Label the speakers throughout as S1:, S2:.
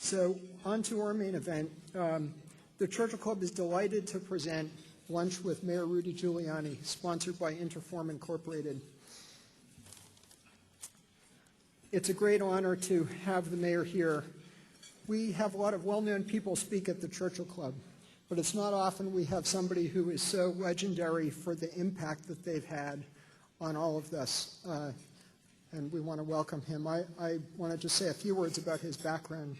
S1: So on to our main event. The Churchill Club is delighted to present Lunch with Mayor Rudy Giuliani, sponsored by Interform Incorporated. It's a great honor to have the mayor here. We have a lot of well-known people speak at the Churchill Club, but it's not often we have somebody who is so legendary for the impact that they've had on all of this, and we want to welcome him. I want to just say a few words about his background.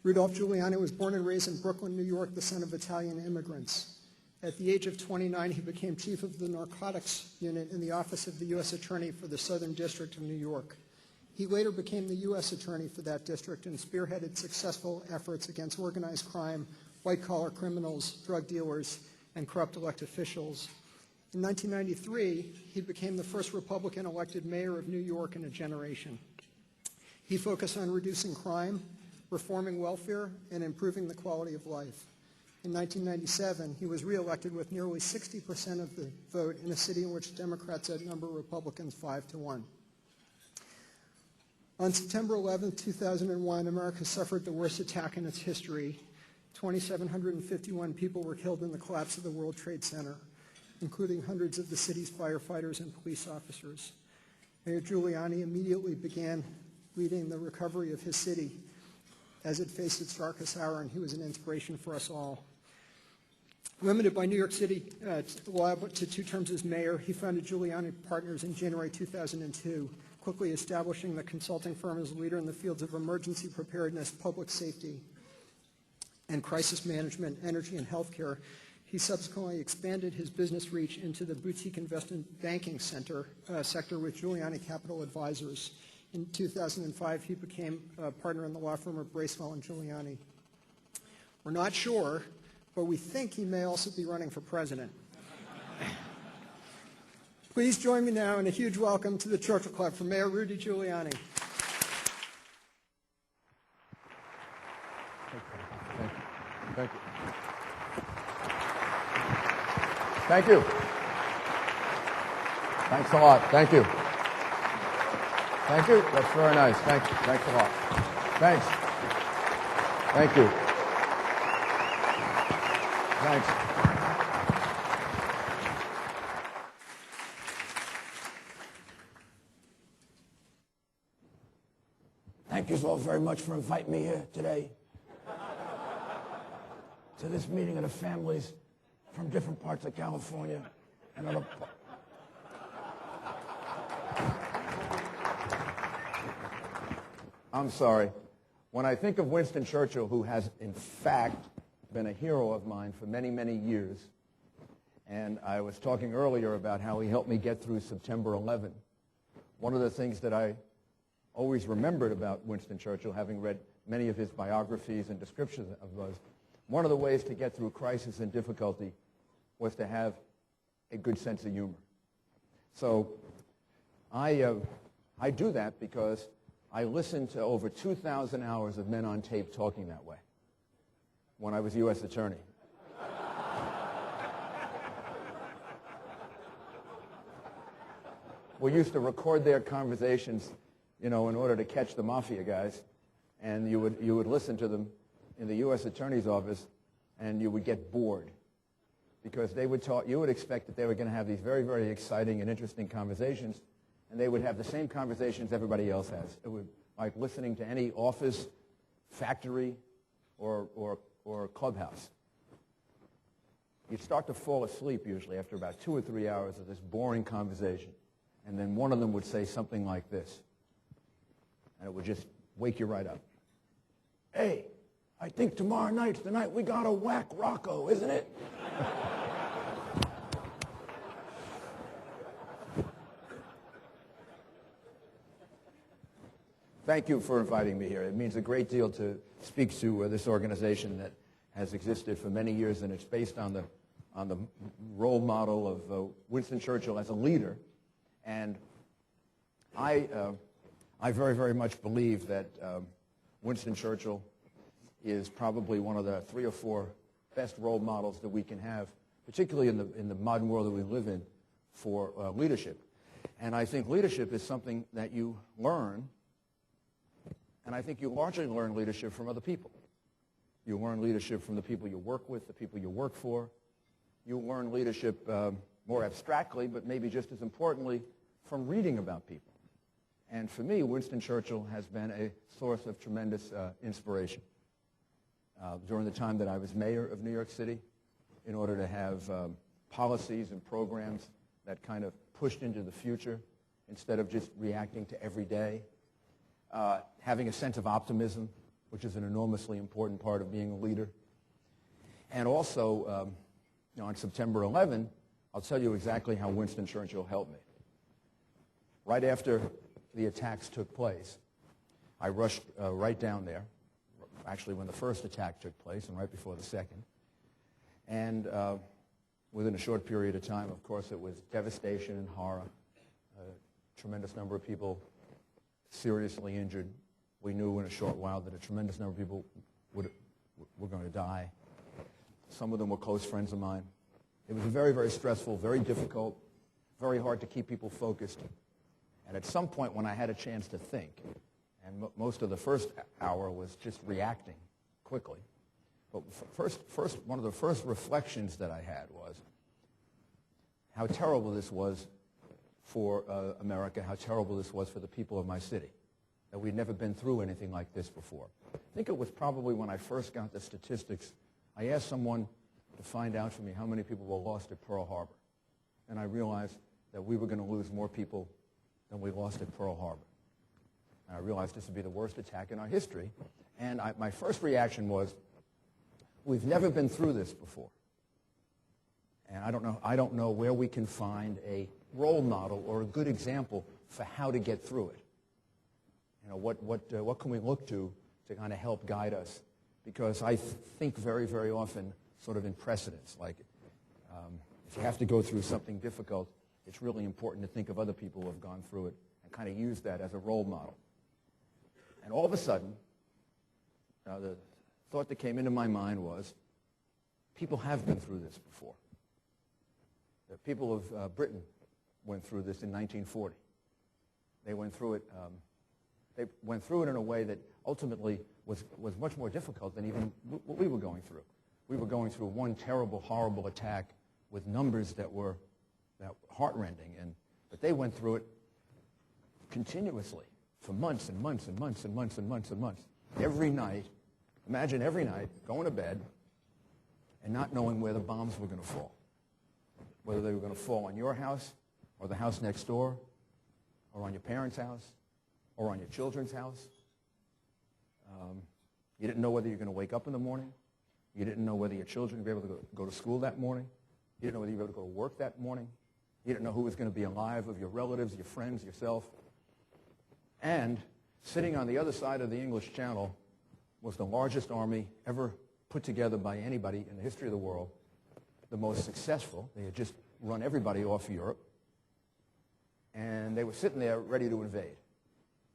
S1: Rudolph Giuliani was born and raised in Brooklyn, New York, the son of Italian immigrants. At the age of 29, he became chief of the narcotics unit in the office of the U.S. Attorney for the Southern District of New York. He later became the U.S. Attorney for that district and spearheaded successful efforts against organized crime, white-collar criminals, drug dealers, and corrupt elected officials. In 1993, he became the first Republican elected mayor of New York in a generation. He focused on reducing crime, reforming welfare, and improving the quality of life. In 1997, he was reelected with nearly 60% of the vote in a city in which Democrats outnumber Republicans 5-1. On September 11, 2001, America suffered the worst attack in its history. 2,751 people were killed in the collapse of the World Trade Center, including hundreds of the city's firefighters and police officers. Mayor Giuliani immediately began leading the recovery of his city as it faced its darkest hour, and he was an inspiration for us all. Limited by New York City law to 2 terms as mayor, he founded Giuliani Partners in January 2002, quickly establishing the consulting firm as a leader in the fields of emergency preparedness, public safety, and crisis management, energy, and healthcare. He subsequently expanded his business reach into the boutique investment banking sector with Giuliani Capital Advisors. In 2005, he became a partner in the law firm of Bracewell and Giuliani. We're not sure, but we think he may also be running for president. Please join me now in a huge welcome to the Churchill Club for Mayor Rudy Giuliani.
S2: Thank you. Thank you. Thanks a lot. Thank you. Thank you. That's very nice. Thank you. Thanks a lot. Thanks. Thank you. Thanks.
S3: Thank you all very much for inviting me here today to this meeting of the families from different parts of California and other parts.
S2: I'm sorry. When I think of Winston Churchill, who has in fact been a hero of mine for many, many years, and I was talking earlier about how he helped me get through September 11. One of the things that I always remembered about Winston Churchill, having read many of his biographies and descriptions of those, one of the ways to get through crisis and difficulty was to have a good sense of humor. So I do that because I listened to over 2,000 hours of men on tape talking that way when I was U.S. Attorney. We used to record their conversations, in order to catch the mafia guys, and you would listen to them in the U.S. Attorney's office, and you would get bored because they would talk. You would expect that they were going to have these very, very exciting and interesting conversations, and they would have the same conversations everybody else has. It would like listening to any office, factory, or clubhouse. You'd start to fall asleep usually after about 2 or 3 hours of this boring conversation, and then one of them would say something like this, and it would just wake you right up.
S3: Hey, I think tomorrow night's the night we gotta whack Rocco, isn't it?
S2: Thank you for inviting me here. It means a great deal to speak to this organization that has existed for many years, and it's based on the role model of Winston Churchill as a leader. And I very, very much believe that Winston Churchill is probably one of the 3 or 4 best role models that we can have, particularly in the modern world that we live in, for leadership. And I think leadership is something that you learn And I think you largely learn leadership from other people. You learn leadership from the people you work with, the people you work for. You learn leadership more abstractly, but maybe just as importantly, from reading about people. And for me, Winston Churchill has been a source of tremendous inspiration. During the time that I was mayor of New York City, in order to have policies and programs that kind of pushed into the future instead of just reacting to every day, having a sense of optimism, which is an enormously important part of being a leader. And also, on September 11, I'll tell you exactly how Winston Churchill helped me. Right after the attacks took place, I rushed right down there, actually when the first attack took place and right before the second. And within a short period of time, of course, it was devastation and horror. A tremendous number of people seriously injured. We knew in a short while that a tremendous number of people were going to die. Some of them were close friends of mine. It was very, very stressful, very difficult, very hard to keep people focused. And at some point when I had a chance to think, and most of the first hour was just reacting quickly, but one of the first reflections that I had was how terrible this was for America, how terrible this was for the people of my city, that we'd never been through anything like this before. I think it was probably when I first got the statistics, I asked someone to find out for me how many people were lost at Pearl Harbor. And I realized that we were going to lose more people than we lost at Pearl Harbor. And I realized this would be the worst attack in our history. And my first reaction was, we've never been through this before. And I don't know where we can find a role model or a good example for how to get through it. You know, what can we look to kind of help guide us? Because I think very, very often sort of in precedents, like if you have to go through something difficult, it's really important to think of other people who have gone through it and kind of use that as a role model. And all of a sudden, the thought that came into my mind was, people have been through this before. The people of Britain went through this in 1940. They went through it. They went through it in a way that ultimately was much more difficult than even what we were going through. We were going through one terrible, horrible attack with numbers that were heartrending, but they went through it continuously for months and months and months and months and months and months. Every night, imagine every night going to bed and not knowing where the bombs were going to fall, whether they were going to fall on your house or the house next door or on your parents' house or on your children's house. You didn't know whether you're going to wake up in the morning. You didn't know whether your children would be able to go to school that morning. You didn't know whether you were able to go to work that morning. You didn't know who was going to be alive of your relatives, your friends, yourself. And sitting on the other side of the English Channel was the largest army ever put together by anybody in the history of the world, the most successful. They had just run everybody off Europe. And they were sitting there ready to invade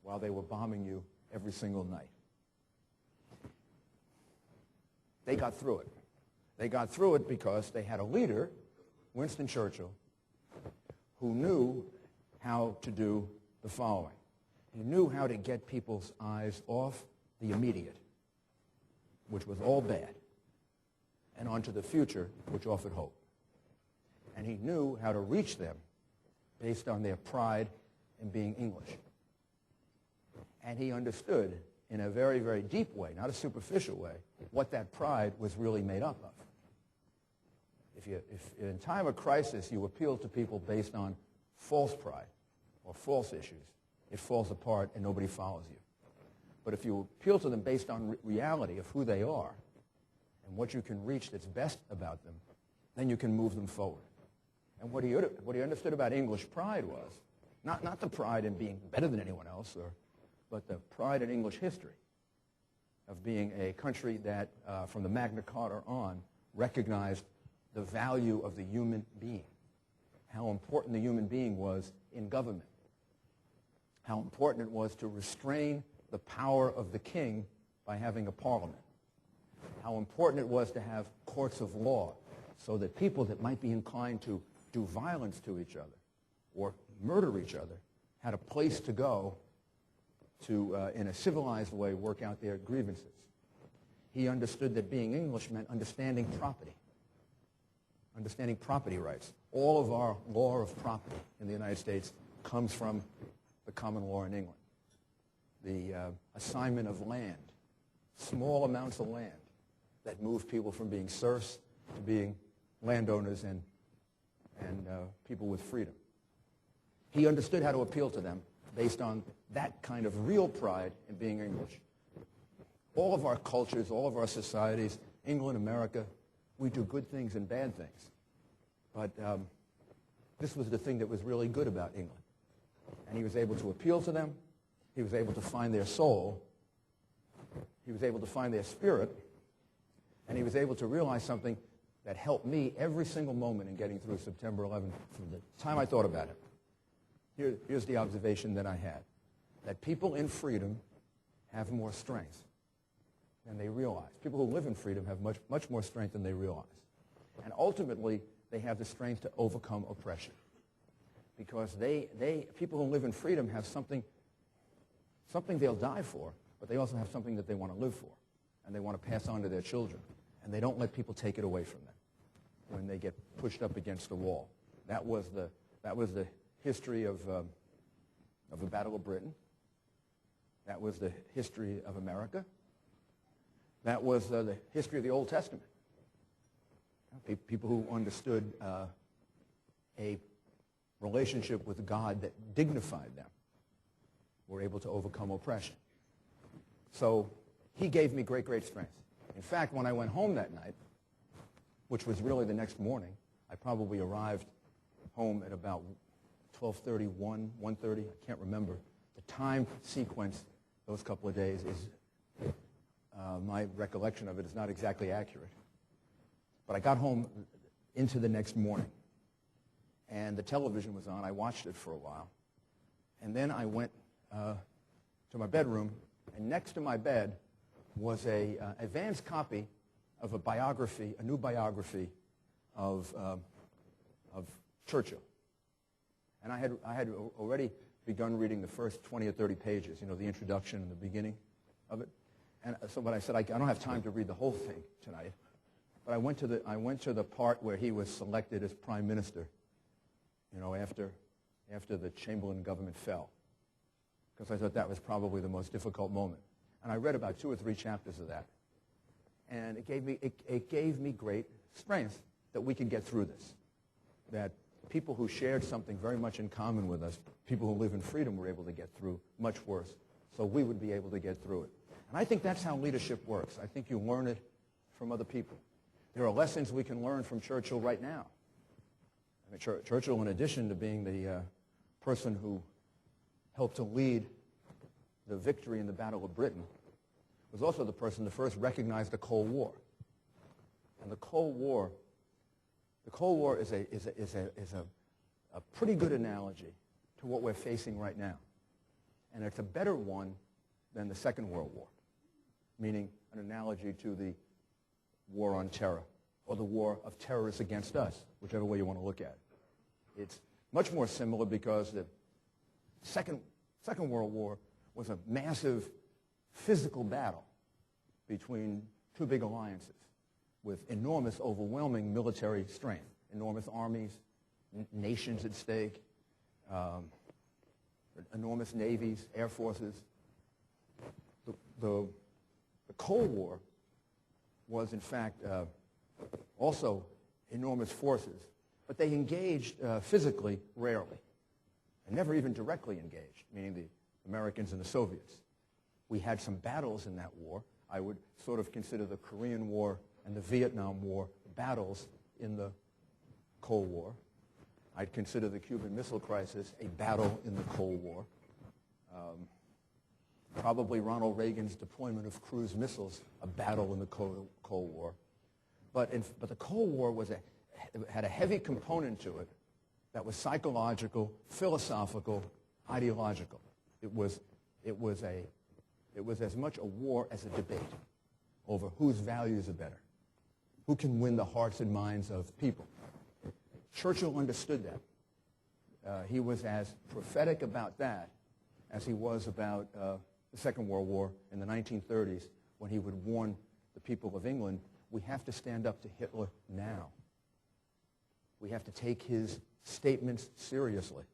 S2: while they were bombing you every single night. They got through it. They got through it because they had a leader, Winston Churchill, who knew how to do the following. He knew how to get people's eyes off the immediate, which was all bad, and onto the future, which offered hope. And he knew how to reach them based on their pride in being English. And he understood in a very, very deep way, not a superficial way, what that pride was really made up of. If in time of crisis you appeal to people based on false pride or false issues, it falls apart and nobody follows you. But if you appeal to them based on reality of who they are and what you can reach that's best about them, then you can move them forward. And what he understood about English pride was not the pride in being better than anyone else, but the pride in English history of being a country that, from the Magna Carta on, recognized the value of the human being, how important the human being was in government, how important it was to restrain the power of the king by having a parliament, how important it was to have courts of law so that people that might be inclined to do violence to each other or murder each other had a place to go to, in a civilized way, work out their grievances. He understood that being English meant understanding property rights. All of our law of property in the United States comes from the common law in England. The assignment of land, small amounts of land that move people from being serfs to being landowners and people with freedom. He understood how to appeal to them based on that kind of real pride in being English. All of our cultures, all of our societies, England, America, we do good things and bad things. But this was the thing that was really good about England. And he was able to appeal to them. He was able to find their soul. He was able to find their spirit. And he was able to realize something that helped me every single moment in getting through September 11th from the time I thought about it. Here's the observation that I had, that people in freedom have more strength than they realize. People who live in freedom have much more strength than they realize. And ultimately, they have the strength to overcome oppression. Because people who live in freedom have something they'll die for, but they also have something that they want to live for, and they want to pass on to their children. And they don't let people take it away from them when they get pushed up against the wall. That was the history of the Battle of Britain. That was the history of America. That was the history of the Old Testament. People who understood a relationship with God that dignified them were able to overcome oppression. So he gave me great, great strength. In fact, when I went home that night, which was really the next morning, I probably arrived home at about 12:30, 1:30, I can't remember. The time sequence those couple of days is, my recollection of it is not exactly accurate. But I got home into the next morning, and the television was on. I watched it for a while. And then I went to my bedroom, and next to my bed was an advanced copy of a new biography of Churchill. And I had already begun reading the first 20 or 30 pages, the introduction and the beginning of it. And so, but I said, I don't have time to read the whole thing tonight. But I went to the part where he was selected as prime minister, after the Chamberlain government fell, because I thought that was probably the most difficult moment. And I read about 2 or 3 chapters of that. And it gave me great strength that we could get through this. That people who shared something very much in common with us, people who live in freedom, were able to get through much worse. So we would be able to get through it. And I think that's how leadership works. I think you learn it from other people. There are lessons we can learn from Churchill right now. I mean, Churchill, in addition to being the person who helped to lead the victory in the Battle of Britain, was also the person that first recognized the Cold War. And the Cold War is a pretty good analogy to what we're facing right now. And it's a better one than the Second World War, meaning an analogy to the war on terror, or the war of terrorists against us, whichever way you want to look at it. It's much more similar because the Second World War was a massive physical battle between 2 big alliances with enormous, overwhelming military strength, enormous armies, nations at stake, enormous navies, air forces. The Cold War was, in fact, also enormous forces, but they engaged physically rarely, and never even directly engaged, meaning the Americans and the Soviets. We had some battles in that war. I would sort of consider the Korean War and the Vietnam War battles in the Cold War. I'd consider the Cuban Missile Crisis a battle in the Cold War. Probably Ronald Reagan's deployment of cruise missiles, a battle in the Cold War. But the Cold War had a heavy component to it that was psychological, philosophical, ideological. It was as much a war as a debate over whose values are better, who can win the hearts and minds of people. Churchill understood that. He was as prophetic about that as he was about the Second World War in the 1930s, when he would warn the people of England, we have to stand up to Hitler now. We have to take his statements seriously.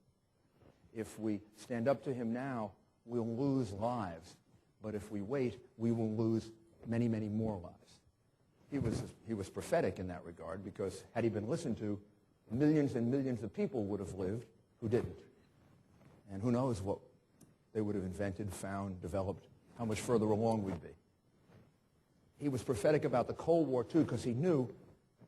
S2: If we stand up to him now, we'll lose lives. But if we wait, we will lose many, many more lives. He was prophetic in that regard, because had he been listened to, millions and millions of people would have lived who didn't. And who knows what they would have invented, found, developed, how much further along we'd be. He was prophetic about the Cold War, too, because he knew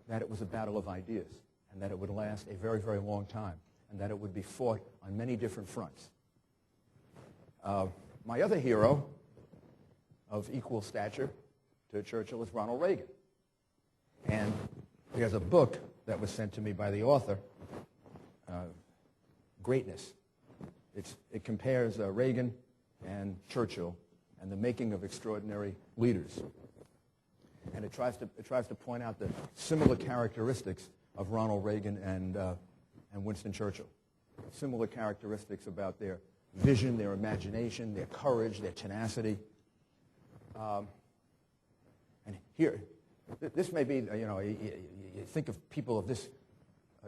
S2: that it was a battle of ideas and that it would last a very, very long time and that it would be fought on many different fronts. My other hero of equal stature to Churchill is Ronald Reagan. And there's a book that was sent to me by the author, Greatness. It compares Reagan and Churchill and the making of extraordinary leaders. And it tries to point out the similar characteristics of Ronald Reagan and Winston Churchill. Similar characteristics about their vision, their imagination, their courage, their tenacity. And here, this may be, you think of people of this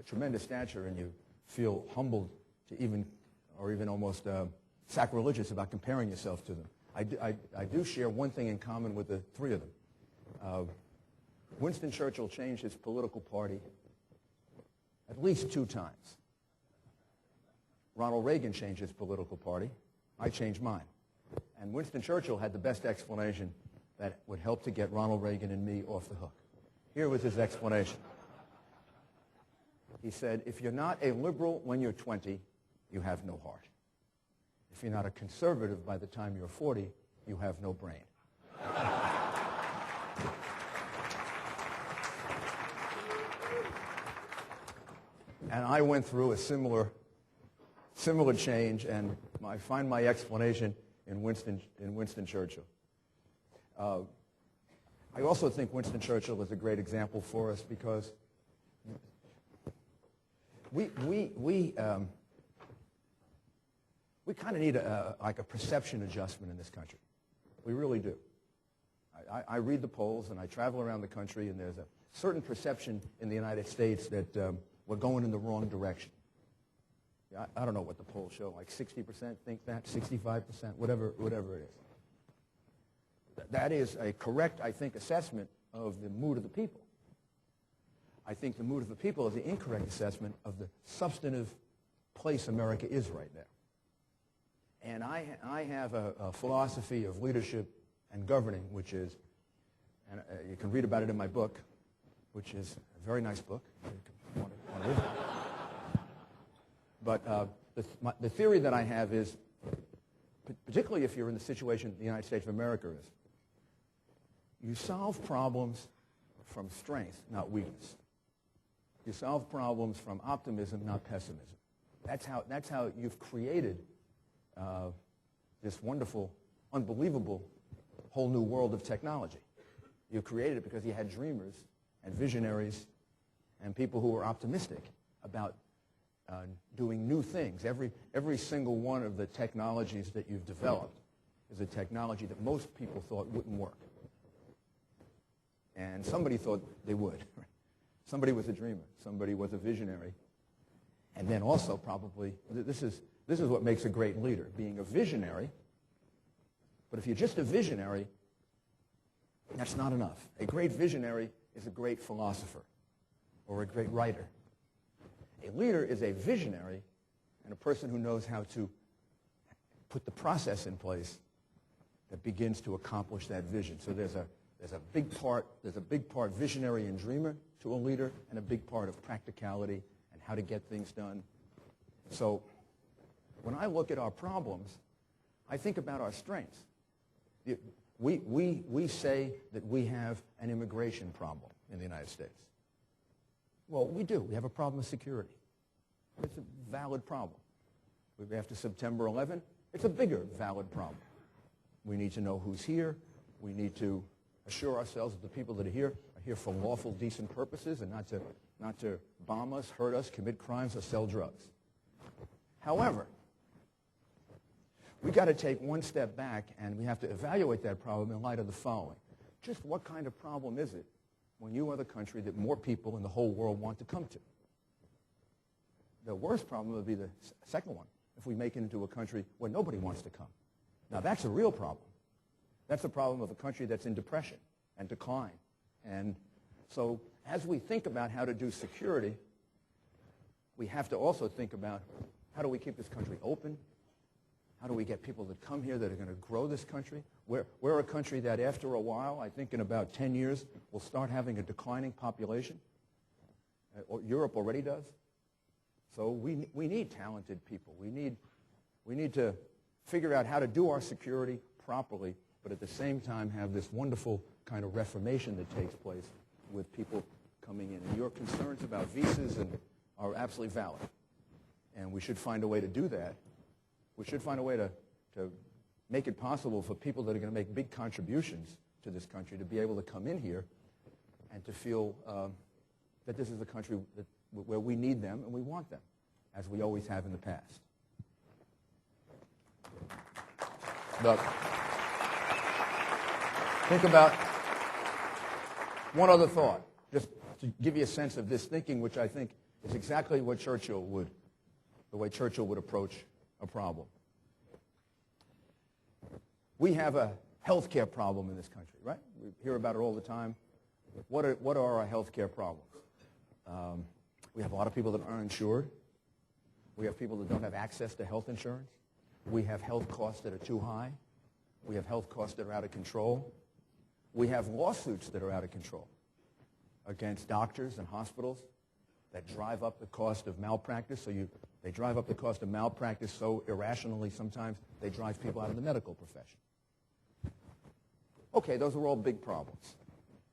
S2: tremendous stature and you feel humbled to even almost sacrilegious about comparing yourself to them. I do share one thing in common with the three of them. Winston Churchill changed his political party at least 2 times. Ronald Reagan changed his political party. I changed mine. And Winston Churchill had the best explanation that would help to get Ronald Reagan and me off the hook. Here was his explanation. He said, if you're not a liberal when you're 20, you have no heart. If you're not a conservative by the time you're 40, you have no brain. And I went through a similar change, and I find my explanation in Winston Churchill. I also think Winston Churchill is a great example for us because we kind of need like a perception adjustment in this country. We really do. I read the polls and I travel around the country, and there's a certain perception in the United States that we're going in the wrong direction. I don't know what the polls show, like 60% think that, 65%, whatever it is. That is a correct, I think, assessment of the mood of the people. I think the mood of the people is the incorrect assessment of the substantive place America is right now. And I have a philosophy of leadership and governing, which is, and you can read about it in my book, which is a very nice book. You want to read it. But the theory that I have is, particularly if you're in the situation the United States of America is, you solve problems from strength, not weakness. You solve problems from optimism, not pessimism. That's how you've created this wonderful, unbelievable whole new world of technology. You created it because you had dreamers and visionaries and people who were optimistic about doing new things. Every single one of the technologies that you've developed is a technology that most people thought wouldn't work. And somebody thought they would. Somebody was a dreamer. Somebody was a visionary. And then also probably, this is what makes a great leader, being a visionary. But if you're just a visionary, that's not enough. A great visionary is a great philosopher or a great writer. A leader is a visionary and a person who knows how to put the process in place that begins to accomplish that vision. So there's a big part visionary and dreamer to a leader, and a big part of practicality and how to get things done. So when I look at our problems, I think about our strengths. We say that we have an immigration problem in the United States. Well, we do. We have a problem with security. It's a valid problem. After September 11, it's a bigger valid problem. We need to know who's here. We need to assure ourselves that the people that are here for lawful, decent purposes and not to bomb us, hurt us, commit crimes, or sell drugs. However, we got to take one step back, and we have to evaluate that problem in light of the following. Just what kind of problem is it when you are the country that more people in the whole world want to come to? The worst problem would be the second one, if we make it into a country where nobody wants to come. Now, that's a real problem. That's a problem of a country that's in depression and decline. And so as we think about how to do security, we have to also think about how do we keep this country open? How do we get people that come here that are going to grow this country? We're a country that after a while, I think in about 10 years, will start having a declining population. Europe already does. So we need talented people. We need to figure out how to do our security properly, but at the same time have this wonderful kind of reformation that takes place with people coming in. And your concerns about visas are absolutely valid. And we should find a way to do that. We should find a way to make it possible for people that are going to make big contributions to this country to be able to come in here and to feel that this is a country where we need them and we want them, as we always have in the past. But think about one other thought, just to give you a sense of this thinking, which I think is exactly what the way Churchill would approach a problem. We have a health care problem in this country, right? We hear about it all the time. What are our health care problems? We have a lot of people that are uninsured. We have people that don't have access to health insurance. We have health costs that are too high. We have health costs that are out of control. We have lawsuits that are out of control against doctors and hospitals that drive up the cost of malpractice. They drive up the cost of malpractice so irrationally sometimes they drive people out of the medical profession. Okay, those are all big problems.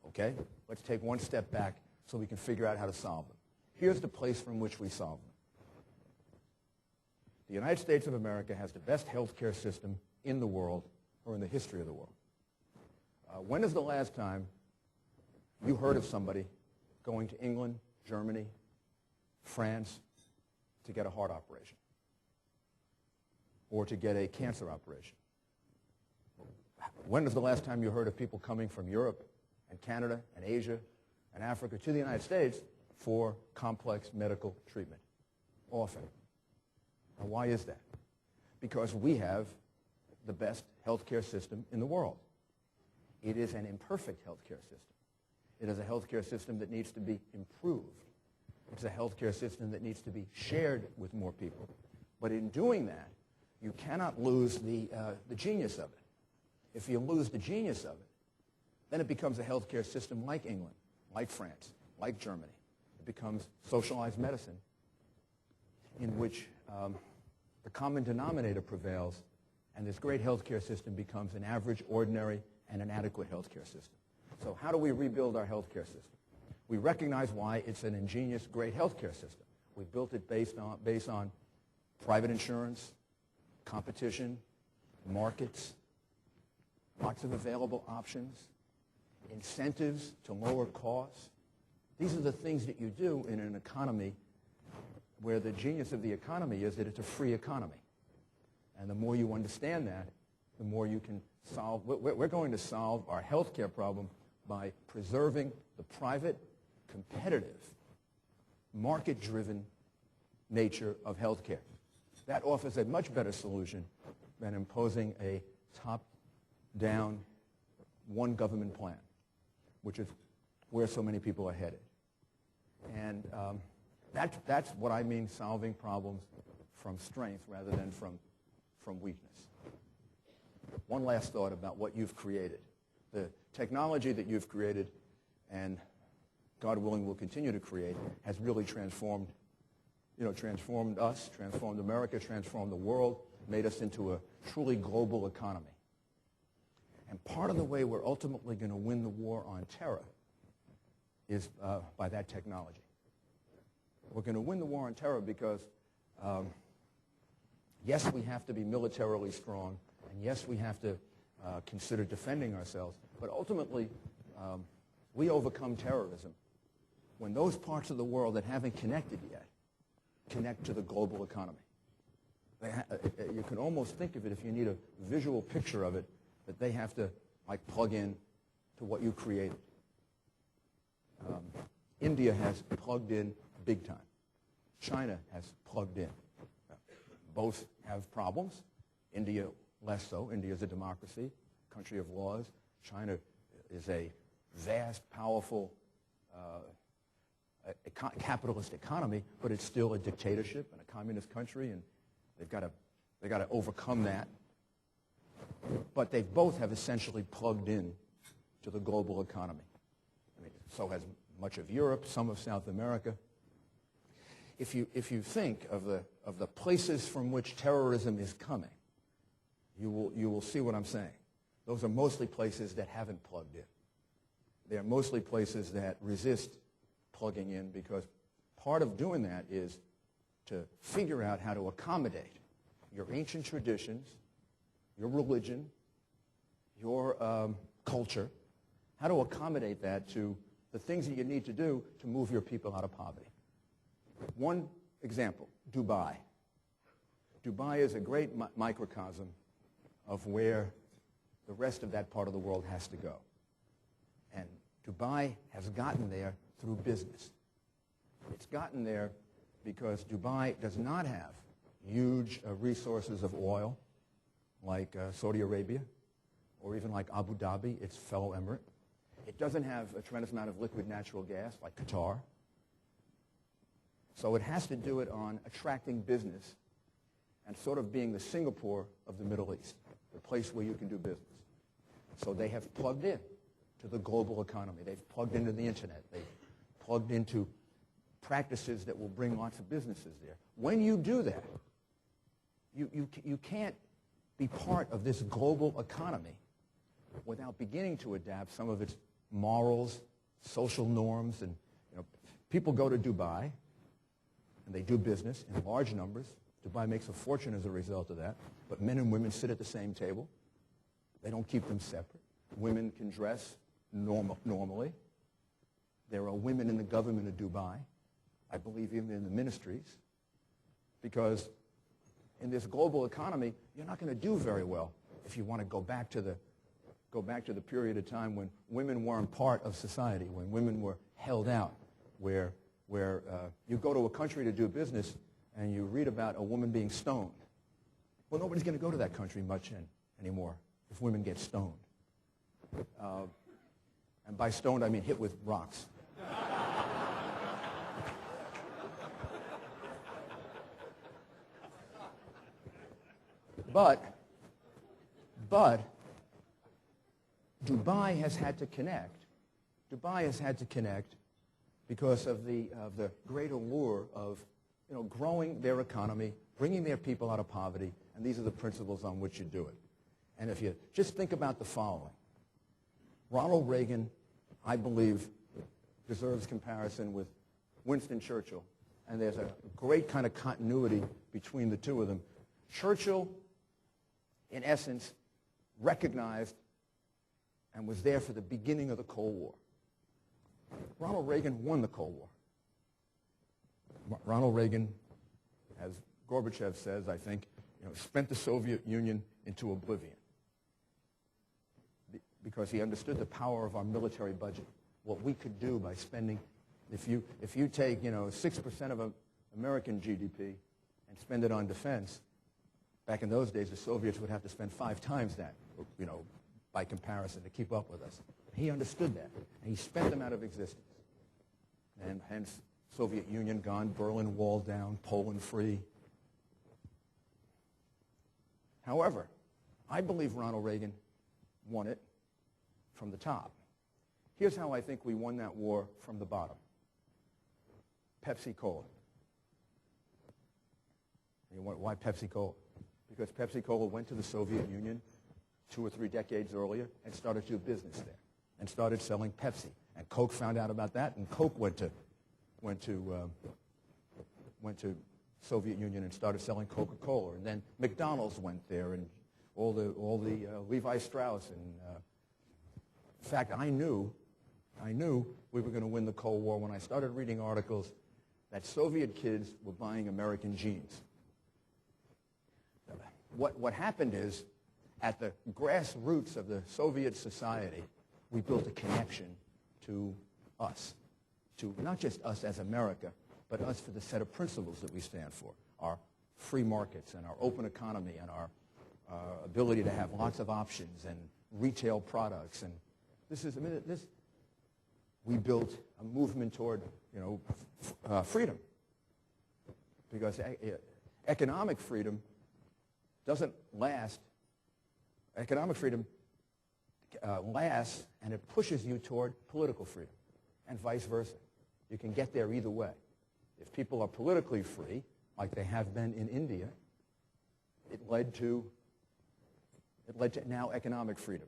S2: Okay? Let's take one step back so we can figure out how to solve them. Here's the place from which we solve them. The United States of America has the best health care system in the world, or in the history of the world. When is the last time you heard of somebody going to England, Germany, France to get a heart operation or to get a cancer operation? When was the last time you heard of people coming from Europe and Canada and Asia and Africa to the United States for complex medical treatment? Often. Now, why is that? Because we have the best healthcare system in the world. It is an imperfect healthcare system. It is a healthcare system that needs to be improved. It's a healthcare system that needs to be shared with more people. But in doing that, you cannot lose the genius of it. If you lose the genius of it, then it becomes a healthcare system like England, like France, like Germany. It becomes socialized medicine in which the common denominator prevails, and this great healthcare system becomes an average, ordinary, and an adequate healthcare system. So how do we rebuild our healthcare system? We recognize why it's an ingenious, great healthcare system. We built it based on private insurance, competition, markets, lots of available options, incentives to lower costs. These are the things that you do in an economy where the genius of the economy is that it's a free economy. And the more you understand that, the more you can solve. We're going to solve our healthcare problem by preserving the private, competitive, market-driven nature of healthcare. That offers a much better solution than imposing a top-down, one government plan, which is where so many people are headed. And that's what I mean solving problems from strength rather than from weakness. One last thought about what you've created. The technology that you've created, and God willing will continue to create, has really transformed us, transformed America, transformed the world, made us into a truly global economy. And part of the way we're ultimately going to win the war on terror is by that technology. We're going to win the war on terror because, yes, we have to be militarily strong, and yes, we have to consider defending ourselves, but ultimately, we overcome terrorism when those parts of the world that haven't connected yet connect to the global economy. you can almost think of it, if you need a visual picture of it, that they have to like plug in to what you created. India has plugged in big time. China has plugged in. Both have problems. India less so. India is a democracy, country of laws. China is a vast, powerful capitalist economy, but it's still a dictatorship and a communist country, and they've got to overcome that. But they both have essentially plugged in to the global economy. I mean, so has much of Europe, some of South America. If you think of the places from which terrorism is coming, you will see what I'm saying. Those are mostly places that haven't plugged in. They are mostly places that resist plugging in, because part of doing that is to figure out how to accommodate your ancient traditions, your religion, your culture, how to accommodate that to the things that you need to do to move your people out of poverty. One example, Dubai. Dubai is a great microcosm of where the rest of that part of the world has to go. And Dubai has gotten there through business. It's gotten there because Dubai does not have huge resources of oil like Saudi Arabia or even like Abu Dhabi, its fellow emirate. It doesn't have a tremendous amount of liquid natural gas like Qatar. So it has to do it on attracting business and sort of being the Singapore of the Middle East, the place where you can do business. So they have plugged in to the global economy. They've plugged into the internet. They've plugged into practices that will bring lots of businesses there. When you do that, you can't be part of this global economy without beginning to adapt some of its morals, social norms. And people go to Dubai and they do business in large numbers. Dubai makes a fortune as a result of that. But men and women sit at the same table. They don't keep them separate. Women can dress normally. There are women in the government of Dubai, I believe even in the ministries, because in this global economy, you're not going to do very well if you want to go back to the period of time when women weren't part of society, when women were held out, where you go to a country to do business and you read about a woman being stoned. Well, nobody's going to go to that country much anymore if women get stoned. And by stoned, I mean hit with rocks. But Dubai has had to connect. Dubai has had to connect because of the great allure of growing their economy, bringing their people out of poverty, and these are the principles on which you do it. And if you just think about the following. Ronald Reagan, I believe, deserves comparison with Winston Churchill, and there's a great kind of continuity between the two of them. Churchill, in essence, recognized and was there for the beginning of the Cold War. Ronald Reagan won the Cold War. Ronald Reagan, as Gorbachev says, I think, spent the Soviet Union into oblivion because he understood the power of our military budget, what we could do by spending. If you take 6% of American GDP and spend it on defense, back in those days the Soviets would have to spend 5 times that, by comparison, to keep up with us. He understood that, and he spent them out of existence. And hence, Soviet Union gone, Berlin Wall down, Poland free. However, I believe Ronald Reagan won it from the top. Here's how I think we won that war from the bottom. Pepsi Cola. Why Pepsi Cola? Because Pepsi Cola went to the Soviet Union 2 or 3 decades earlier and started to do business there and started selling Pepsi. And Coke found out about that, and Coke went to Soviet Union and started selling Coca-Cola. And then McDonald's went there, and all the Levi Strauss. And in fact, I knew we were going to win the Cold War when I started reading articles that Soviet kids were buying American jeans. what happened is, at the grassroots of the Soviet society, we built a connection to us, to not just us as America, but us for the set of principles that we stand for, our free markets and our open economy and our ability to have lots of options and retail products. And we built a movement toward, freedom, because economic freedom doesn't last. Economic freedom lasts, and it pushes you toward political freedom, and vice versa. You can get there either way. If people are politically free, like they have been in India, it led to now economic freedom,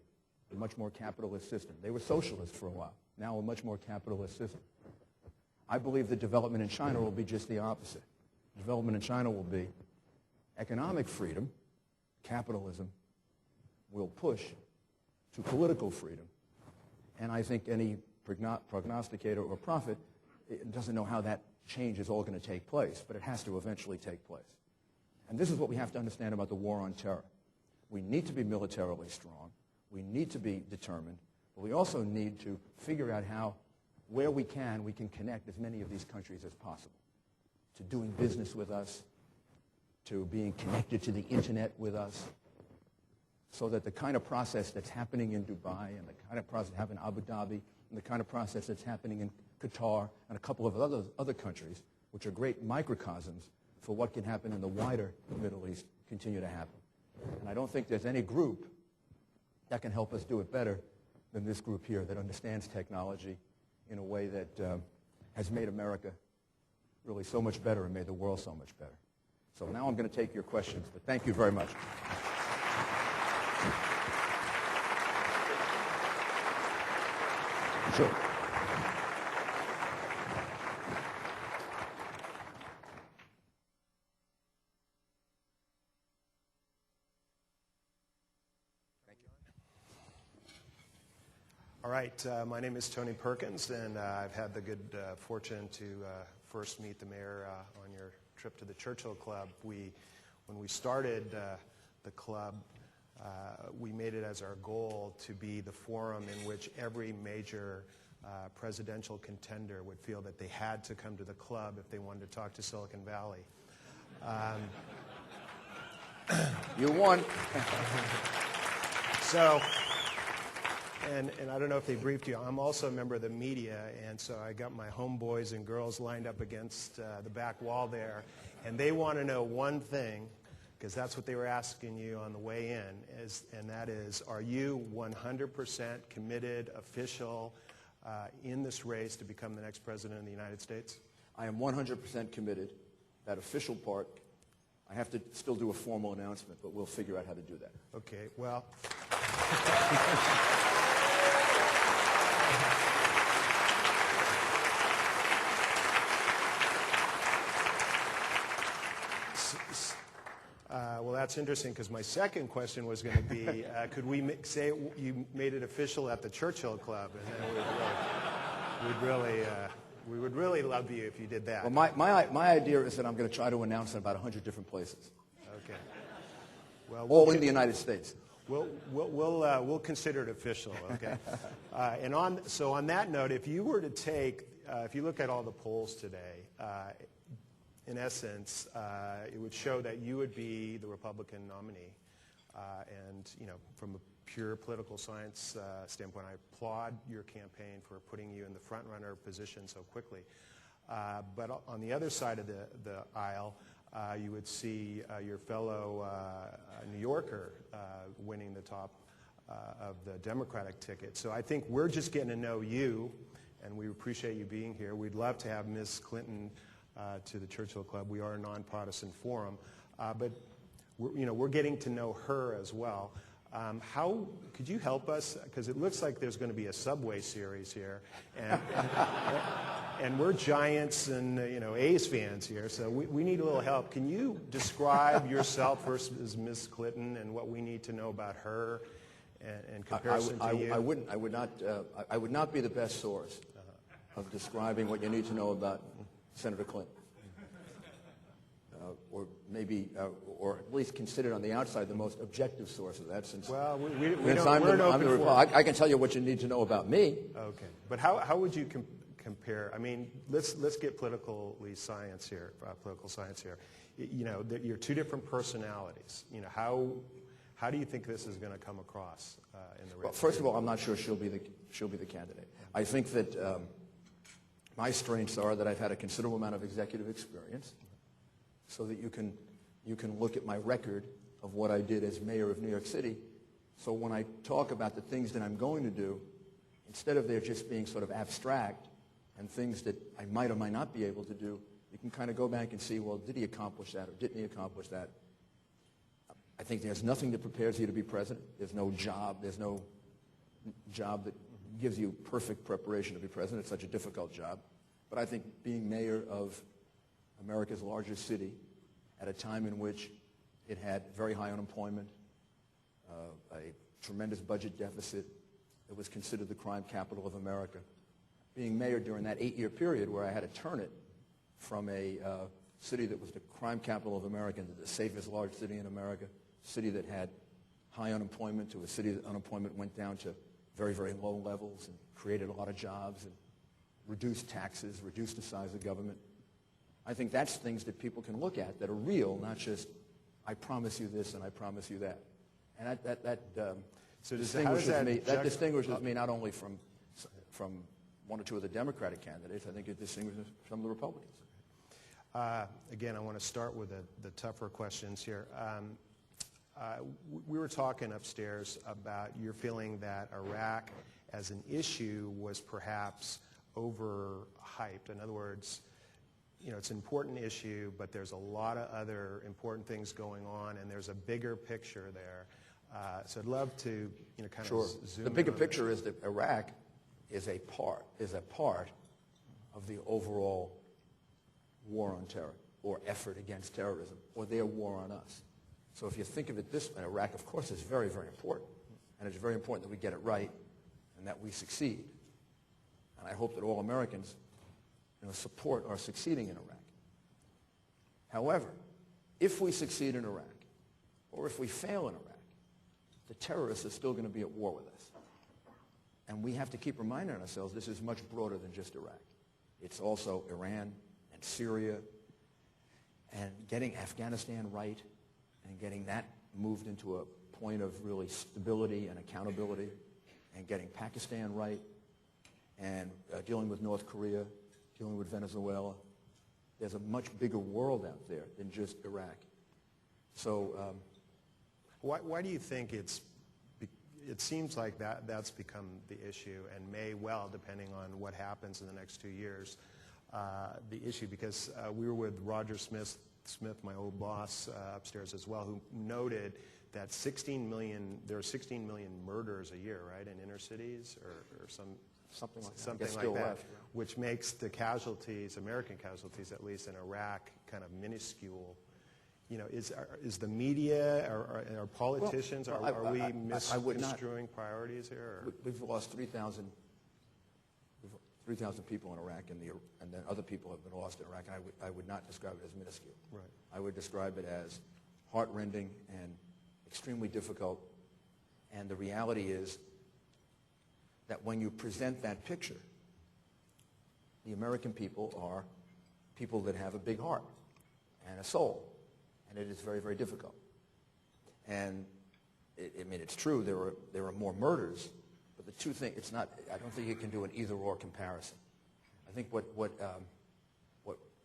S2: a much more capitalist system. They were socialists for a while, now a much more capitalist system. I believe the development in China will be just the opposite. Development in China will be economic freedom, capitalism will push to political freedom. And I think any prognosticator or prophet doesn't know how that change is all going to take place, but it has to eventually take place. And this is what we have to understand about the war on terror. We need to be militarily strong. We need to be determined. But we also need to figure out how, where we can connect as many of these countries as possible to doing business with us, to being connected to the internet with us, so that the kind of process that's happening in Dubai and the kind of process happening in Abu Dhabi and the kind of process that's happening in Qatar and a couple of other countries, which are great microcosms for what can happen in the wider Middle East, continue to happen. And I don't think there's any group that can help us do it better than this group here that understands technology in a way that has made America really so much better and made the world so much better. So now I'm going to take your questions, but thank you very much. Sure.
S4: All right, my name is Tony Perkins, and I've had the good fortune to first meet the mayor on your trip to the Churchill Club. When we started the club, we made it as our goal to be the forum in which every major presidential contender would feel that they had to come to the club if they wanted to talk to Silicon Valley.
S2: You won.
S4: So, and I don't know if they briefed you, I'm also a member of the media, and so I got my homeboys and girls lined up against the back wall there, and they want to know one thing, because that's what they were asking you on the way in, and that is, are you 100% committed, official, in this race to become the next president of the United States?
S2: I am 100% committed. That official part, I have to still do a formal announcement, but we'll figure out how to do that.
S4: Okay, well... Well, that's interesting, because my second question was going to be, could we say you made it official at the Churchill Club? And then we would really love you if you did that.
S2: Well, my idea is that I'm going to try to announce in about 100 different places.
S4: Okay. Well,
S2: all in the United States.
S4: We'll consider it official, okay? So on that note, if you were to take, if you look at all the polls today, in essence, it would show that you would be the Republican nominee. And, from a pure political science standpoint, I applaud your campaign for putting you in the front-runner position so quickly. But on the other side of the aisle, you would see your fellow New Yorker winning the top of the Democratic ticket. So I think we're just getting to know you, and we appreciate you being here. We'd love to have Ms. Clinton to the Churchill Club. We are a non-partisan forum, but we're getting to know her as well. How could you help us? Because it looks like there's going to be a Subway series here, and we're Giants and A's fans here, so we need a little help. Can you describe yourself versus Ms. Clinton and what we need to know about her in comparison to you?
S2: I would not be the best source of describing what you need to know about Senator Clinton or maybe, or at least considered on the outside, the most objective source of that. Since,
S4: Well, we
S2: since
S4: don't,
S2: I'm
S4: we're an
S2: I'm
S4: open forum.
S2: I can tell you what you need to know about me.
S4: Okay, but how would you compare? I mean, let's get political science here. You know, you're two different personalities. You know, how do you think this is going to come across in the race?
S2: Well, first of all, I'm not sure she'll be the candidate. I think that my strengths are that I've had a considerable amount of executive experience, so that you can look at my record of what I did as mayor of New York City. So when I talk about the things that I'm going to do, instead of there just being sort of abstract and things that I might or might not be able to do, you can kind of go back and see, well, did he accomplish that or didn't he accomplish that? I think there's nothing that prepares you to be president. There's no job that gives you perfect preparation to be president. It's such a difficult job. But I think being mayor of America's largest city at a time in which it had very high unemployment, a tremendous budget deficit, it was considered the crime capital of America. Being mayor during that 8-year period where I had to turn it from a city that was the crime capital of America into the safest large city in America, a city that had high unemployment, to a city that unemployment went down to very, very low levels and created a lot of jobs and reduced taxes, reduced the size of government. I think that's things that people can look at that are real, not just, I promise you this and I promise you that. And that distinguishes me not only from one or two of the Democratic candidates, I think it distinguishes from the Republicans.
S4: Again, I want to start with the tougher questions here. We were talking upstairs about your feeling that Iraq as an issue was perhaps overhyped. In other words, you know, it's an important issue, but there's a lot of other important things going on, and there's a bigger picture there. So I'd love to, you know, kind of zoom
S2: The
S4: in
S2: bigger
S4: on
S2: picture is that Iraq is a part of the overall war on terror, or effort against terrorism, or their war on us. So if you think of it this way, Iraq, of course, is very, very important. And it's very important that we get it right and that we succeed. And I hope that all Americans, you know, support our succeeding in Iraq. However, if we succeed in Iraq, or if we fail in Iraq, the terrorists are still going to be at war with us. And we have to keep reminding ourselves this is much broader than just Iraq. It's also Iran and Syria, and getting Afghanistan right and getting that moved into a point of really stability and accountability, and getting Pakistan right, and dealing with North Korea, dealing with Venezuela. There's a much bigger world out there than just Iraq. So
S4: why do you think it seems like that's become the issue, and may well, depending on what happens in the next 2 years, the issue, because we were with Roger Smith, my old boss, upstairs as well, who noted that there are 16 million murders a year, right, in inner cities, or something like that, which makes the casualties, American casualties at least, in Iraq kind of minuscule. You know, is the media, or politicians, are we misconstruing priorities here?
S2: We've lost 3,000 people in Iraq, and then other people have been lost in Iraq. And I would not describe it as minuscule.
S4: Right.
S2: I would describe it as heartrending and extremely difficult. And the reality is that when you present that picture, the American people are people that have a big heart and a soul. And it is very, very difficult. And it's true, there are more murders, but the two things, it's not, I don't think you can do an either-or comparison. I think what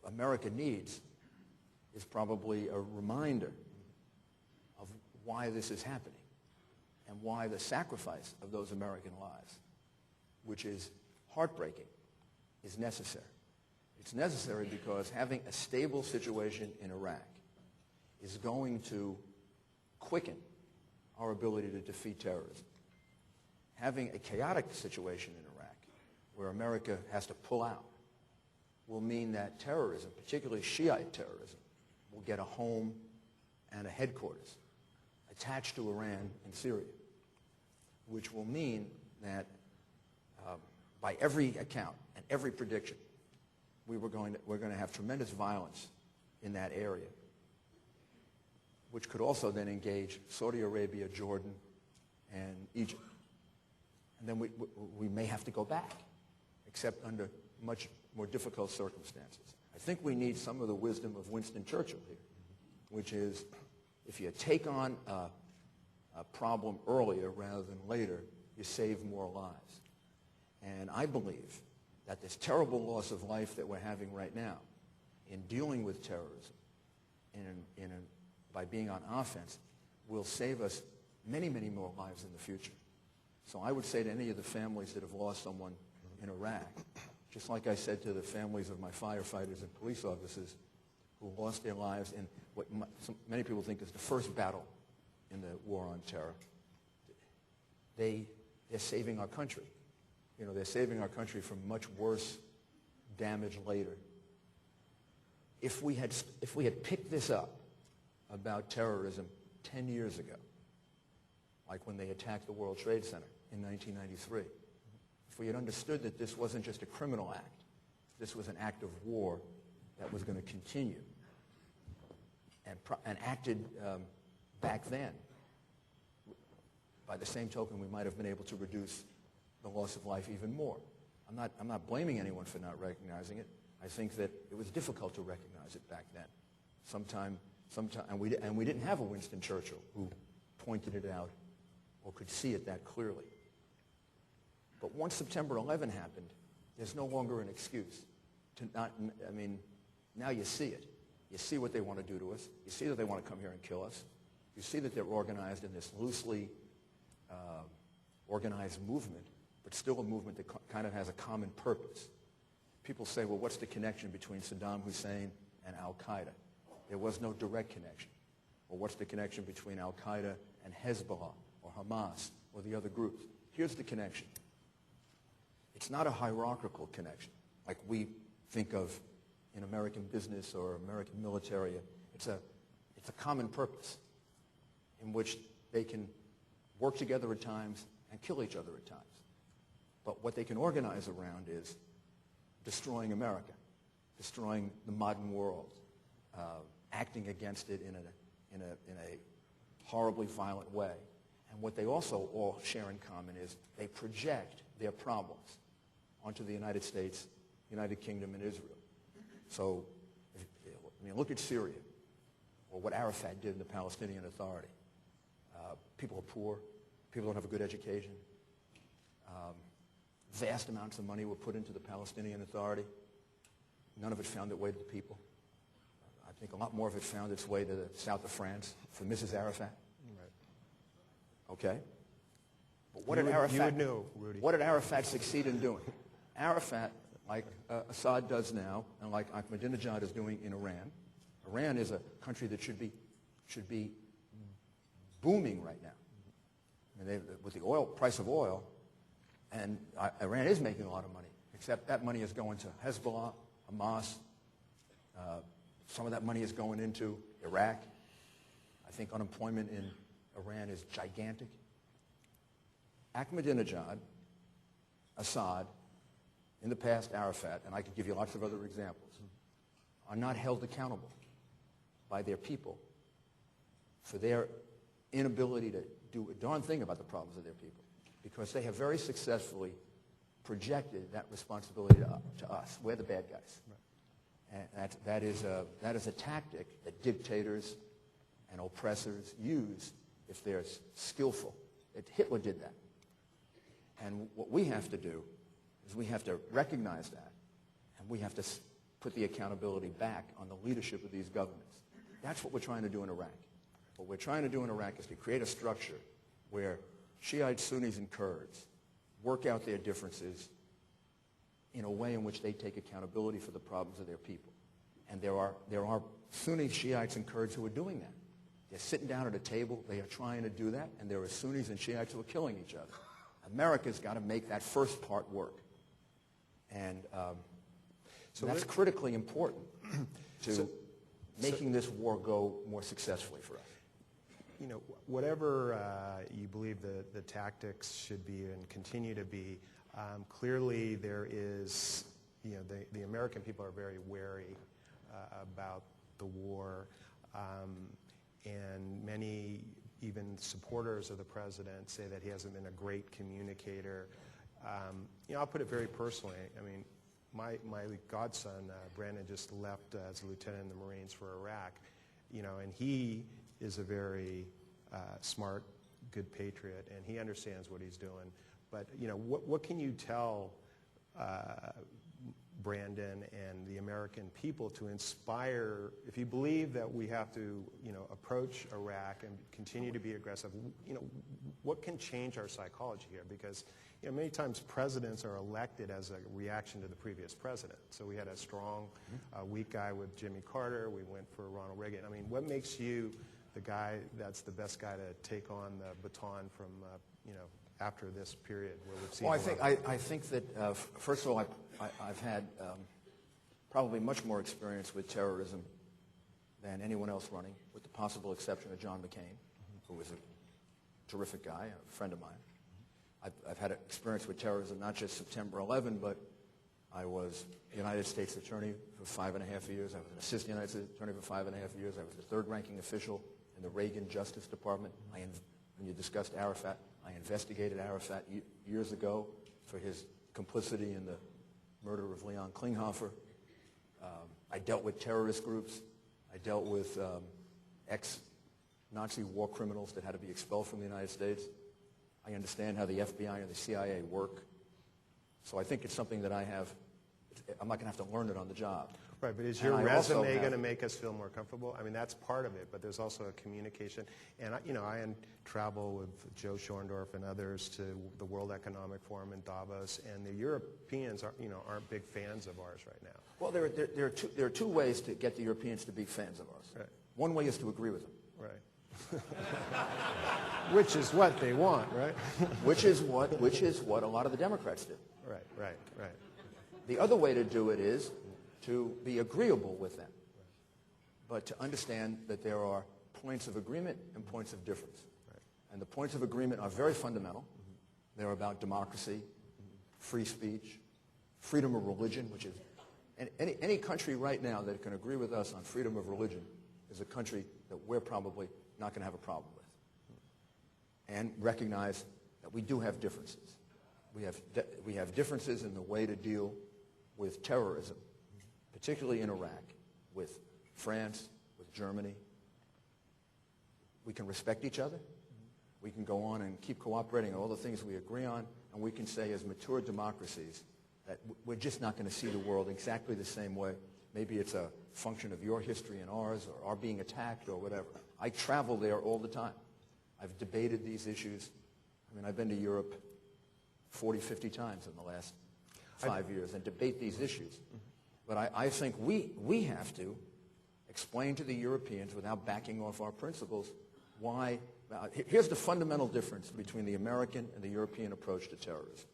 S2: America needs is probably a reminder of why this is happening and why the sacrifice of those American lives, which is heartbreaking, is necessary. It's necessary because having a stable situation in Iraq is going to quicken our ability to defeat terrorism. Having a chaotic situation in Iraq, where America has to pull out, will mean that terrorism, particularly Shiite terrorism, will get a home and a headquarters attached to Iran and Syria, which will mean that by every account and every prediction, we're going to have tremendous violence in that area. which could also then engage Saudi Arabia, Jordan, and Egypt. And then we may have to go back, except under much more difficult circumstances. I think we need some of the wisdom of Winston Churchill here, which is if you take on a problem earlier rather than later, you save more lives. And I believe that this terrible loss of life that we're having right now in dealing with terrorism by being on offense will save us many, many more lives in the future. So I would say to any of the families that have lost someone in Iraq, just like I said to the families of my firefighters and police officers who lost their lives in what many people think is the first battle in the war on terror, they're saving our country. You know, they're saving our country from much worse damage later. If we had picked this up about terrorism 10 years ago, like when they attacked the World Trade Center in 1993, if we had understood that this wasn't just a criminal act, this was an act of war that was going to continue, and acted back then, by the same token, we might have been able to reduce the loss of life even more. I'm not blaming anyone for not recognizing it. I think that it was difficult to recognize it back then. And we didn't have a Winston Churchill who pointed it out or could see it that clearly. But once September 11 happened, there's no longer an excuse to not. I mean, now you see it. You see what they want to do to us. You see that they want to come here and kill us. You see that they're organized in this loosely organized movement, but still a movement that kind of has a common purpose. People say, well, what's the connection between Saddam Hussein and al-Qaeda? There was no direct connection. Or what's the connection between al-Qaeda and Hezbollah or Hamas or the other groups? Here's the connection. It's not a hierarchical connection like we think of in American business or American military. It's a common purpose in which they can work together at times and kill each other at times. But what they can organize around is destroying America, destroying the modern world, acting against it in a horribly violent way. And what they also all share in common is they project their problems onto the United States, United Kingdom, and Israel. So, look at Syria, or what Arafat did in the Palestinian Authority. People are poor. People don't have a good education. Vast amounts of money were put into the Palestinian Authority. None of it found its way to the people. I think a lot more of it found its way to the south of France for Mrs. Arafat. Right. Okay? But what did Arafat succeed in doing? Arafat, like Assad does now, and like Ahmadinejad is doing in Iran. Iran is a country that should be booming right now. I mean, with the price of oil, and Iran is making a lot of money, except that money is going to Hezbollah, Hamas. Some of that money is going into Iraq. I think unemployment in Iran is gigantic. Ahmadinejad, Assad, in the past Arafat, and I could give you lots of other examples, are not held accountable by their people for their inability to do a darn thing about the problems of their people, because they have very successfully projected that responsibility to us. We're the bad guys. Right. And that is a tactic that dictators and oppressors use if they're skillful. Hitler did that. And what we have to do is we have to recognize that, and we have to put the accountability back on the leadership of these governments. That's what we're trying to do in Iraq. What we're trying to do in Iraq is to create a structure where Shiites, Sunnis, and Kurds work out their differences in a way in which they take accountability for the problems of their people. And there are Sunnis, Shiites, and Kurds who are doing that. They're sitting down at a table. They are trying to do that. And there are Sunnis and Shiites who are killing each other. America's got to make that first part work. And so that's critically important to making this war go more successfully for us.
S4: You know, whatever you believe the tactics should be and continue to be, clearly there is, the American people are very wary about the war. and many even supporters of the president say that he hasn't been a great communicator. I'll put it very personally. I mean, my godson, Brandon, just left as a lieutenant in the Marines for Iraq, and he is a very smart, good patriot, and he understands what he's doing. But, what can you tell Brandon and the American people to inspire, if you believe that we have to, approach Iraq and continue to be aggressive, what can change our psychology here? Because, many times presidents are elected as a reaction to the previous president. So we had a strong, weak guy with Jimmy Carter. We went for Ronald Reagan. I mean, what makes you the guy that's the best guy to take on the baton from, after this period where we've seen?
S2: Well, I think that, first of all, I've had probably much more experience with terrorism than anyone else running, with the possible exception of John McCain, who was a terrific guy, a friend of mine. I've had experience with terrorism, not just September 11, but I was United States Attorney for 5.5 years. I was an Assistant United States Attorney for 5.5 years. I was the third-ranking official in the Reagan Justice Department. When you discussed Arafat, I investigated Arafat years ago for his complicity in the murder of Leon Klinghoffer. I dealt with terrorist groups. I dealt with ex-Nazi war criminals that had to be expelled from the United States. I understand how the FBI and the CIA work. So I think it's something that I'm not going to have to learn it on the job.
S4: Right, but is your resume going to make us feel more comfortable? I mean, that's part of it, but there's also a communication. And, I travel with Joe Schorndorf and others to the World Economic Forum in Davos, and the Europeans aren't big fans of ours right now.
S2: Well, there are two ways to get the Europeans to be fans of ours.
S4: Right.
S2: One way is to agree with them.
S4: Right. Which is what they want, right?
S2: which is what a lot of the Democrats do.
S4: Right.
S2: The other way to do it is to be agreeable with them, but to understand that there are points of agreement and points of difference.
S4: Right.
S2: And the points of agreement are very fundamental. They're about democracy, free speech, freedom of religion, which is any country right now that can agree with us on freedom of religion is a country that we're probably not going to have a problem with. And recognize that we do have differences. We have differences in the way to deal with terrorism, particularly in Iraq, with France, with Germany. We can respect each other. We can go on and keep cooperating on all the things we agree on, and we can say as mature democracies that we're just not going to see the world exactly the same way. Maybe it's a function of your history and ours, or our being attacked, or whatever. I travel there all the time. I've debated these issues. I mean, I've been to Europe 40, 50 times in the last 5 years and debate these issues. But I think we have to explain to the Europeans, without backing off our principles, why. Here's the fundamental difference between the American and the European approach to terrorism.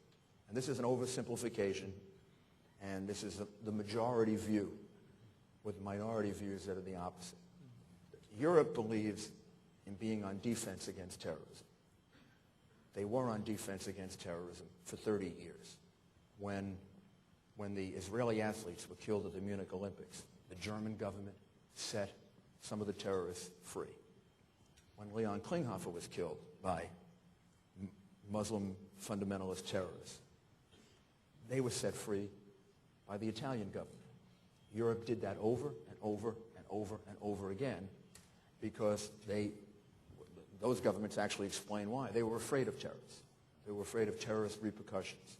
S2: And this is an oversimplification, and this is the majority view, with minority views that are the opposite. Europe believes in being on defense against terrorism. They were on defense against terrorism for 30 years. When the Israeli athletes were killed at the Munich Olympics, the German government set some of the terrorists free. When Leon Klinghoffer was killed by Muslim fundamentalist terrorists, they were set free by the Italian government. Europe did that over and over and over and over again because those governments actually explain why. They were afraid of terrorists. They were afraid of terrorist repercussions.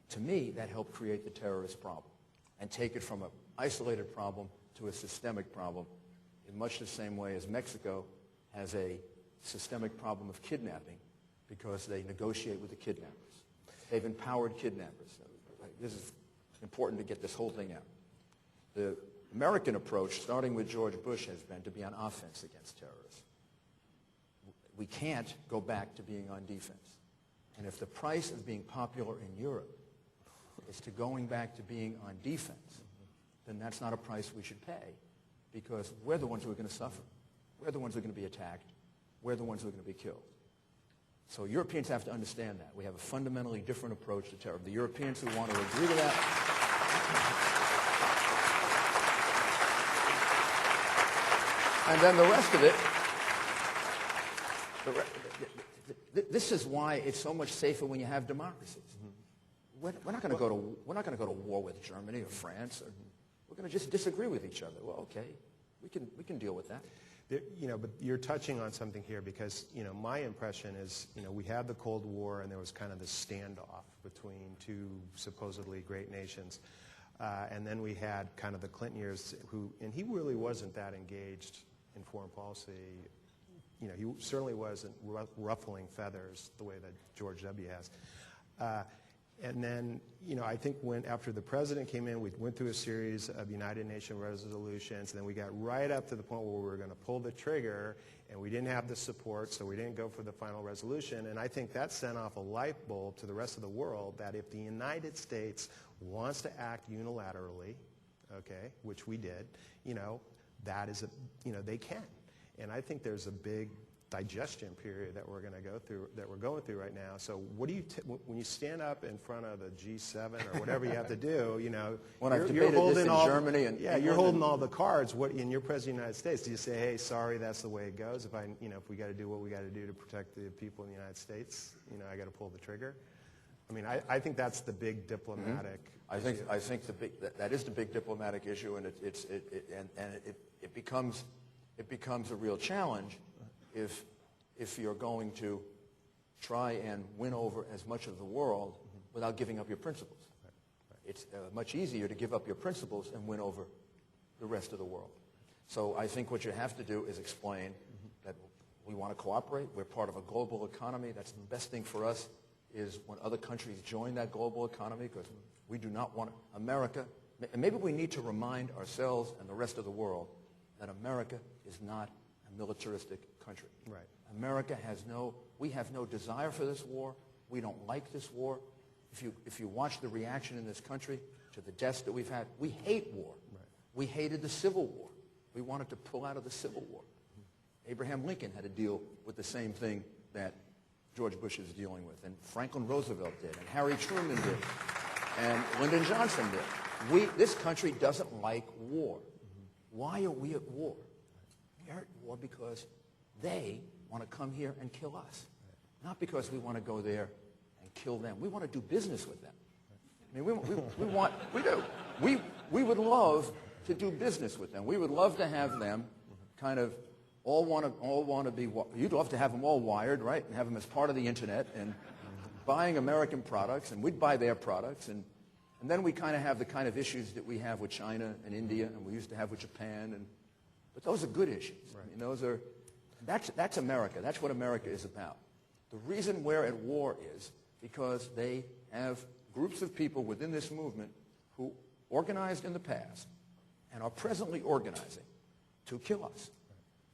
S2: To me, that helped create the terrorist problem and take it from an isolated problem to a systemic problem in much the same way as Mexico has a systemic problem of kidnapping because they negotiate with the kidnappers. They've empowered kidnappers. This is important to get this whole thing out. The American approach, starting with George Bush, has been to be on offense against terrorists. We can't go back to being on defense. And if the price of being popular in Europe is to going back to being on defense, then that's not a price we should pay because we're the ones who are going to suffer. We're the ones who are going to be attacked. We're the ones who are going to be killed. So Europeans have to understand that. We have a fundamentally different approach to terror. The Europeans who want to agree to that, and then the rest of it
S3: This is why it's so much safer when you have democracies. We're not going to go to war with Germany or France. We're going to just disagree with each other. Well, okay, we can deal with that.
S4: But you're touching on something here because, my impression is, we had the Cold War and there was kind of this standoff between two supposedly great nations. And then we had kind of the Clinton years and he really wasn't that engaged in foreign policy. He certainly wasn't ruffling feathers the way that George W. has. And then, I think after the president came in, we went through a series of United Nations resolutions, and then we got right up to the point where we were going to pull the trigger, and we didn't have the support, so we didn't go for the final resolution. And I think that sent off a light bulb to the rest of the world that if the United States wants to act unilaterally, okay, which we did, that is they can. And I think there's a big digestion period that we're going through right now. So what do you when you stand up in front of the G7 or whatever you have to do,
S3: when I've debated this in Germany and
S4: you're holding all the cards. What in your president of the United States do you say? Hey, sorry, that's the way it goes. If we got to do what we got to do to protect the people in the United States, I got to pull the trigger. I mean, I think that's the big diplomatic.
S3: I think that is the big diplomatic issue, and it becomes a real challenge if you're going to try and win over as much of the world without giving up your principles. It's much easier to give up your principles and win over the rest of the world. So I think what you have to do is explain that we want to cooperate. We're part of a global economy. That's the best thing for us is when other countries join that global economy, because we do not want America. And maybe we need to remind ourselves and the rest of the world that America is not a militaristic country.
S4: Right.
S3: America we have no desire for this war. We don't like this war. If you watch the reaction in this country to the deaths that we've had, we hate war.
S4: Right.
S3: We hated the Civil War. We wanted to pull out of the Civil War. Abraham Lincoln had to deal with the same thing that George Bush is dealing with, and Franklin Roosevelt did, and Harry Truman did, and Lyndon Johnson did. This country doesn't like war. Why are we at war? We are at war because they want to come here and kill us, not because we want to go there and kill them. We want to do business with them. I mean, we do. We would love to do business with them. We would love to have them kind of all want to be. You'd love to have them all wired, right, and have them as part of the internet and buying American products, and we'd buy their products, and then we kind of have the kind of issues that we have with China and India, and we used to have with Japan, but those are good issues. Right. I mean, that's America. That's what America is about. The reason we're at war is because they have groups of people within this movement who organized in the past and are presently organizing to kill us,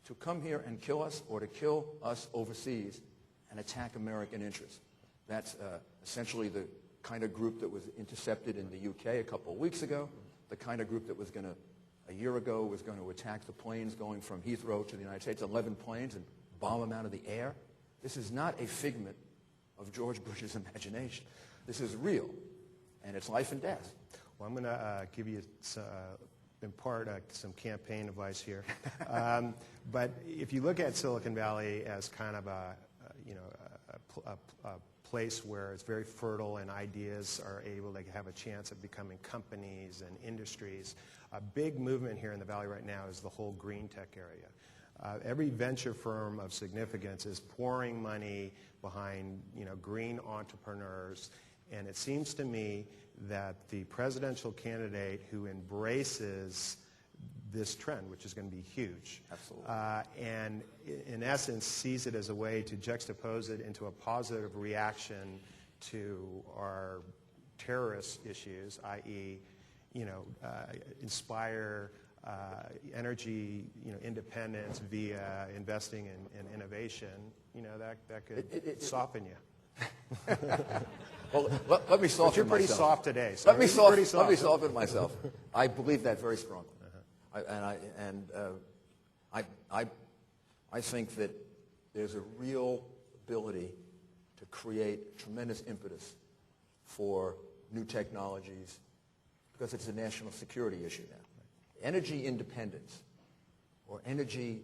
S3: to come here and kill us or to kill us overseas and attack American interests. That's essentially the kind of group that was intercepted in the UK a couple of weeks ago, the kind of group that was a year ago was going to attack the planes going from Heathrow to the United States, 11 planes, and bomb them out of the air. This is not a figment of George Bush's imagination. This is real, and it's life and death.
S4: Well, I'm going to give you in part some campaign advice here. But if you look at Silicon Valley as kind of a place where it's very fertile and ideas are able to have a chance of becoming companies and industries, a big movement here in the Valley right now is the whole green tech area. Every venture firm of significance is pouring money behind green entrepreneurs, and it seems to me that the presidential candidate who embraces this trend, which is going to be huge,
S3: absolutely,
S4: and in essence sees it as a way to juxtapose it into a positive reaction to our terrorist issues, i.e., inspire energy independence via investing in innovation, that could soften you.
S3: Well, let me soften myself.
S4: But you're pretty soft today. So
S3: let me soften myself. I believe that very strongly. I think that there's a real ability to create tremendous impetus for new technologies because it's a national security issue now. Energy independence or energy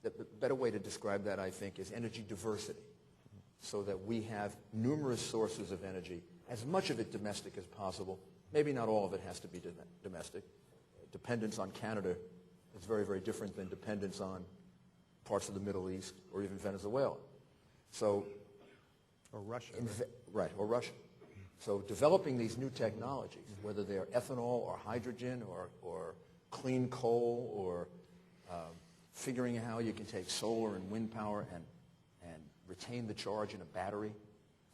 S3: the better way to describe that, I think, is energy diversity, so that we have numerous sources of energy, as much of it domestic as possible. Maybe not all of it has to be domestic. Dependence on Canada is very, very different than dependence on parts of the Middle East or even Venezuela. So,
S4: Or Russia.
S3: Right, or Russia. So developing these new technologies, whether they're ethanol or hydrogen or clean coal or figuring out how you can take solar and wind power and retain the charge in a battery,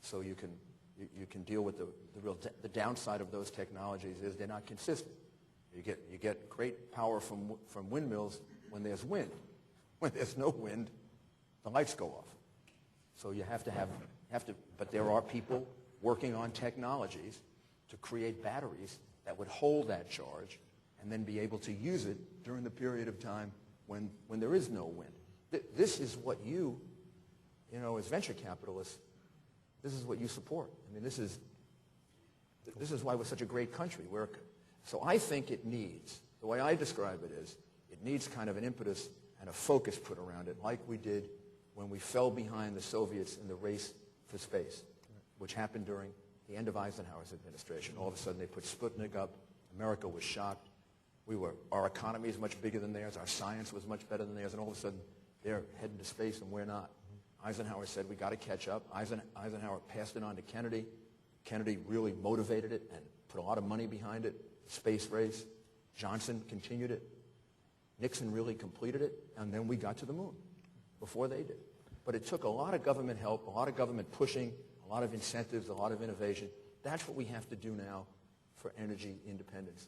S3: so you can deal with the downside of those technologies is they're not consistent. You get great power from windmills when there's wind. When there's no wind, the lights go off. So you have to, but there are people working on technologies to create batteries that would hold that charge and then be able to use it during the period of time when there is no wind. This is what you as venture capitalists, this is what you support. I mean, this is why we're such a great country. So I think it needs, the way I describe it is, it needs kind of an impetus and a focus put around it, like we did when we fell behind the Soviets in the race for space, which happened during the end of Eisenhower's administration. All of a sudden, they put Sputnik up. America was shocked. Our economy is much bigger than theirs. Our science was much better than theirs. And all of a sudden, they're heading to space, and we're not. Eisenhower said, we got to catch up. Eisenhower passed it on to Kennedy. Kennedy really motivated it and put a lot of money behind it. Space race. Johnson continued it. Nixon really completed it. And then we got to the moon before they did. But it took a lot of government help, a lot of government pushing, a lot of incentives, a lot of innovation. That's what we have to do now for energy independence.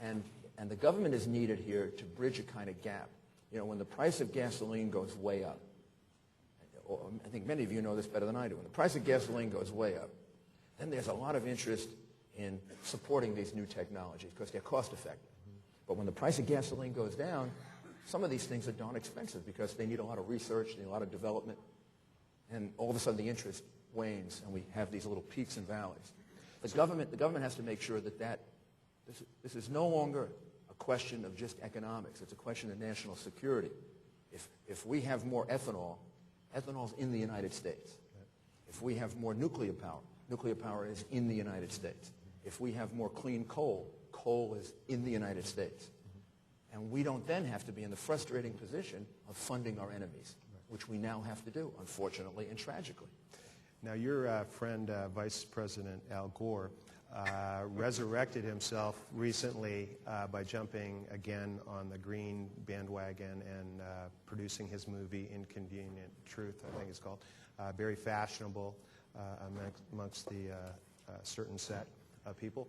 S3: And the government is needed here to bridge a kind of gap. When the price of gasoline goes way up, I think many of you know this better than I do, when the price of gasoline goes way up, then there's a lot of interest in supporting these new technologies because they're cost effective. But when the price of gasoline goes down, some of these things are darn expensive because they need a lot of research, they need a lot of development, and all of a sudden the interest wanes and we have these little peaks and valleys. The government has to make sure that this is no longer a question of just economics. It's a question of national security. If we have more ethanol's in the United States. If we have more nuclear power is in the United States. If we have more clean coal is in the United States. And we don't then have to be in the frustrating position of funding our enemies, which we now have to do, unfortunately and tragically.
S4: Now, your friend, Vice President Al Gore, resurrected himself recently by jumping again on the green bandwagon and producing his movie Inconvenient Truth, I think it's called. Very fashionable amongst the certain set of people.